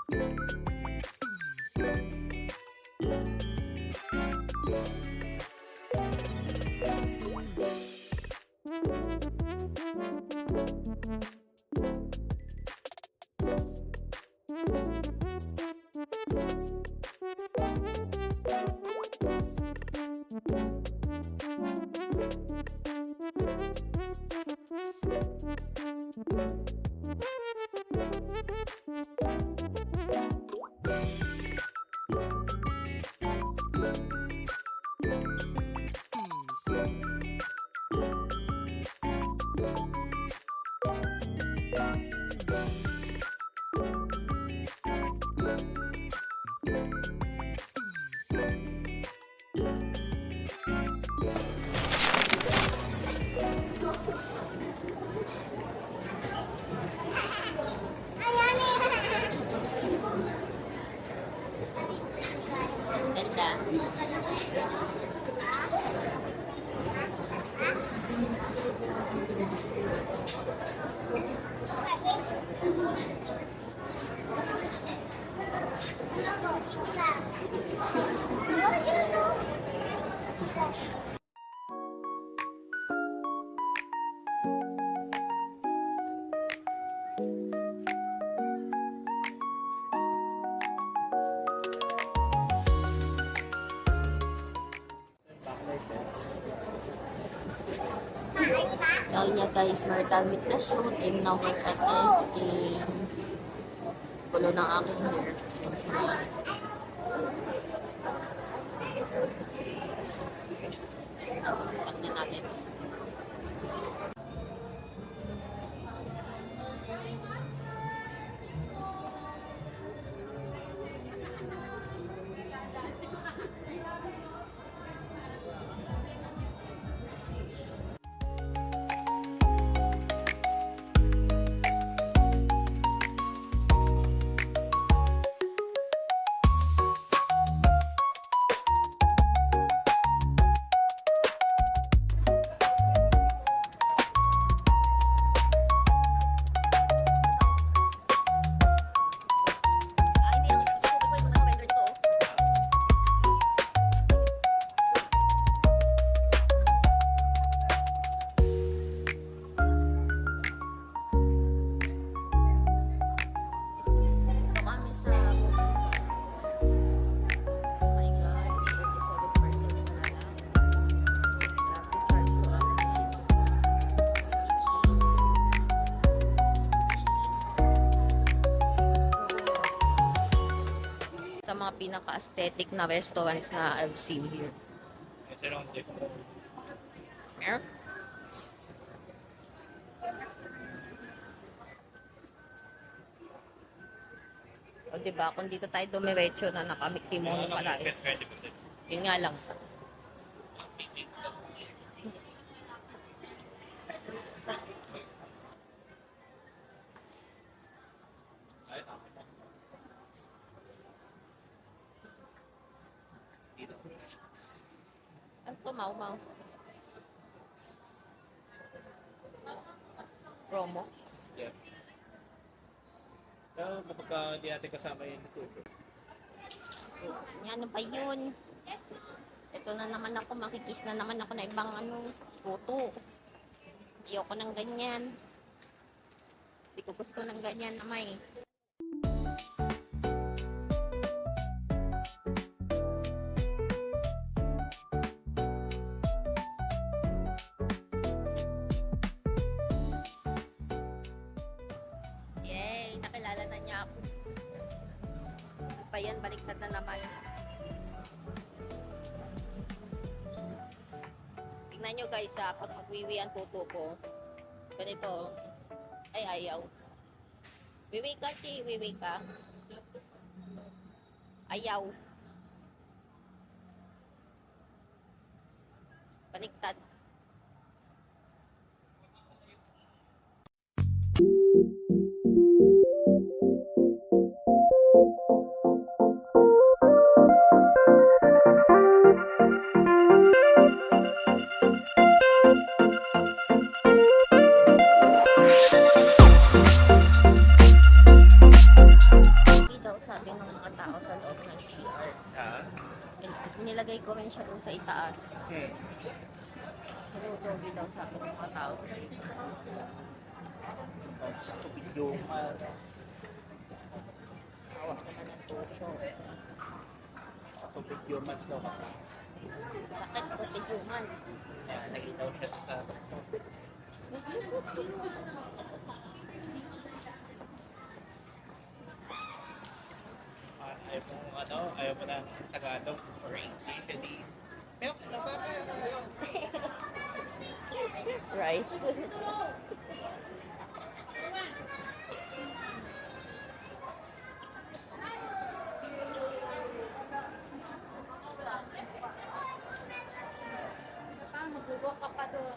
So yeah guys, we're done with the shoot and now we're at is gulo ng aking hair. Tignan natin. Sa mga pinaka-aesthetic na restaurants na I've seen here. Meron? O diba, kung dito tayo dumiretso na kimono pala. Yun nga lang. Ano to, mau-mau? Promo? Yeah. Kaya kapag di natin kasama yun ito. Yan, ano ba yun? Ito na naman ako, makikis na naman ako na ibang photo. Ayoko ng ganyan. Hindi ko gusto ng ganyan na may. Yay! Nakilala na niya ako. Pa yan, baliktad na naman. Tingnan nyo guys pag magwiwi ang tuto ko. Ganito. Ay, ayaw. Wiwi ka, Chi. Wiwi ka. Ayaw. Baliktad. Nilagay ko rin siya doon sa itaas. Hmm. Nilulugi daw sa akin ng mga tao. Oh, stupid yung Hawak ko na ng tusyo. stupid yung mas daw kasi. Bakit ko tijuman? Kaya nagitaw siya sa ayaw mo ayaw mo ng Tagalog or English, hindi. Milk, nasa kayo. Right. Maglugok ka pa doon.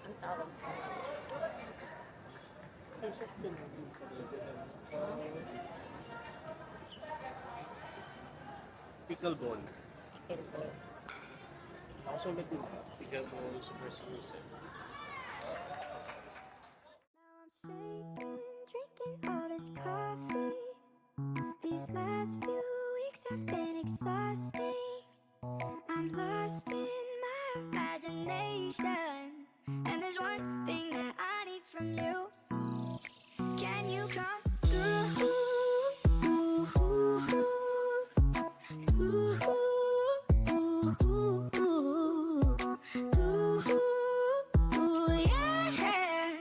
Ang tawag ko. Pickleball. Pickleball. Ako sulit din. Pickleball, super exclusive. Drinking all this coffee. These last few weeks have been exhausting. I'm lost in my imagination. And there's one thing that I need from you. Can you come through? Yeah.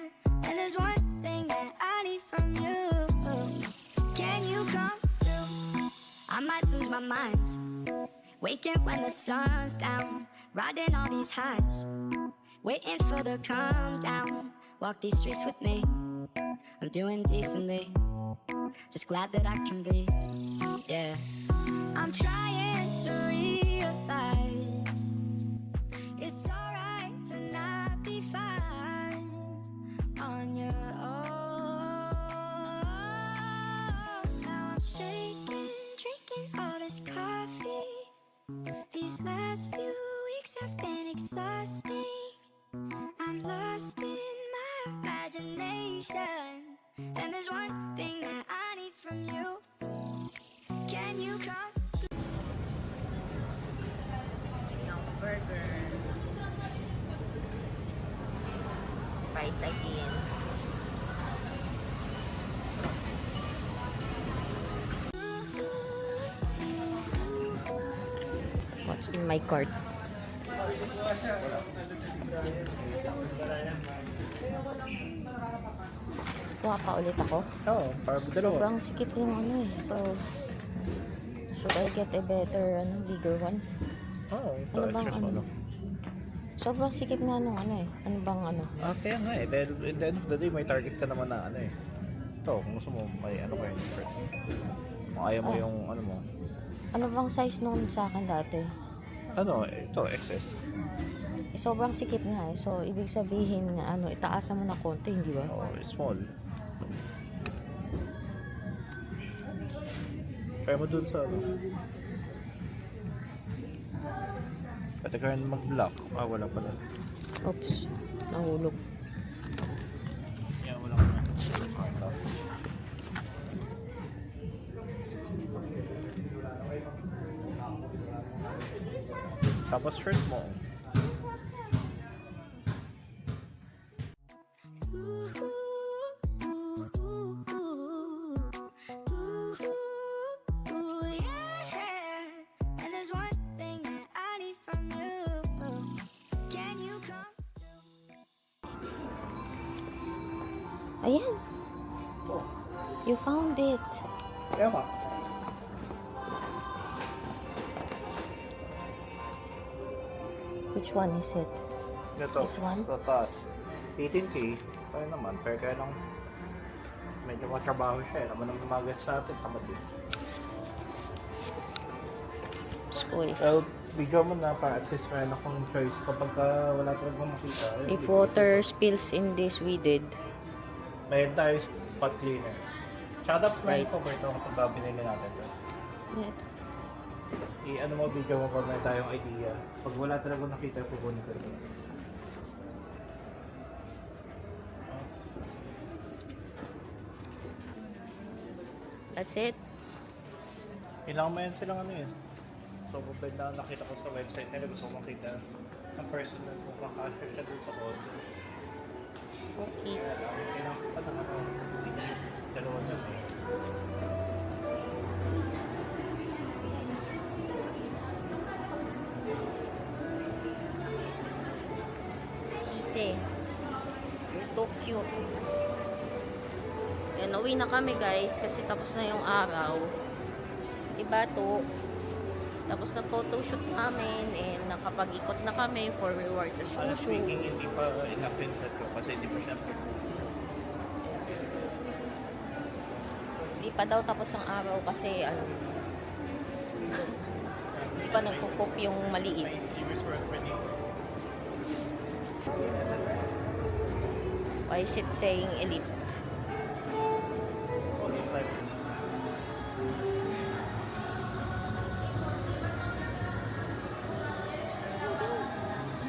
And there's one thing that I need from you. Can you come through? I might lose my mind, waking when the sun's down, riding all these highs, waiting for the calm down. Walk these streets with me, I'm doing decently, just glad that I can be. Yeah, I'm trying to realize it's alright to not be fine on your own. Now I'm shaking, drinking all this coffee. These last few weeks have been exhausting. I'm lost in my imagination. And there's one thing that I need from you. Can you come? Yung burger. Fries again. What's in my cart? Kuha pa ulit ako. Oo, para dalawa. Sobrang sikip yung ano eh. So, should I get a better, bigger one? Oo, ito Ano bang extra ano? small. Sobrang sikip nga nung ano eh. Ano bang ano? Ah, kaya nga eh. Dahil at the end of the day, may target ka naman na ano eh. Ito, kung gusto mo, may ano kayo. Kung ayaw mo yung ano mo. Ano bang size nung sa akin dati? Ano, ito, XS. Eh, sobrang sikip nga eh. So, ibig sabihin na ano, itaasan mo na konti, hindi ba? Oo, small. Kaya mo dun sa ano. Pati kaya mag-block. Ah, wala pala. Oops, nahulog. Yeah, wala pala. Tapos shirt mo. Yeah. And there's one thing that I need from you. Can you come? Ayan. You found it. Kaya ka. Which one is it? Ito, This one? ito taas. 18K. Kaya naman, pero kaya lang medyo matrabaho siya eh. Naman ang lumagas sa atin, tamad din. School. Well, video mo na para at least meron akong choice kapag wala talagang makita. If water spills in this, we did. Mayroon tayo spot cleaner. Tsaka dapat may Right. cover ito kapag binili natin ito. Yeah. I-ano mo video mo pag may tayong idea. Pag wala talagang nakita, pupunin ko rin. That's it. Kailangan mo yan silang ano yun. So, kung na nakita ko sa website nila, gusto ko makita ng personal kung kakasya siya dun sa audio. Cookies. Kailangan ko pa ng ano, dalawa na eh. Kise. So cute. Yan, uwi na kami guys kasi tapos na yung araw. Diba to? Tapos na photoshoot namin and nakapag-ikot na kami for rewards sa Ano Shushu. speaking, hindi pa enough yung set ko kasi hindi pa siya. Hindi pa daw tapos ang araw kasi ano, hindi pa nagkukup yung maliit. Why is it saying elite?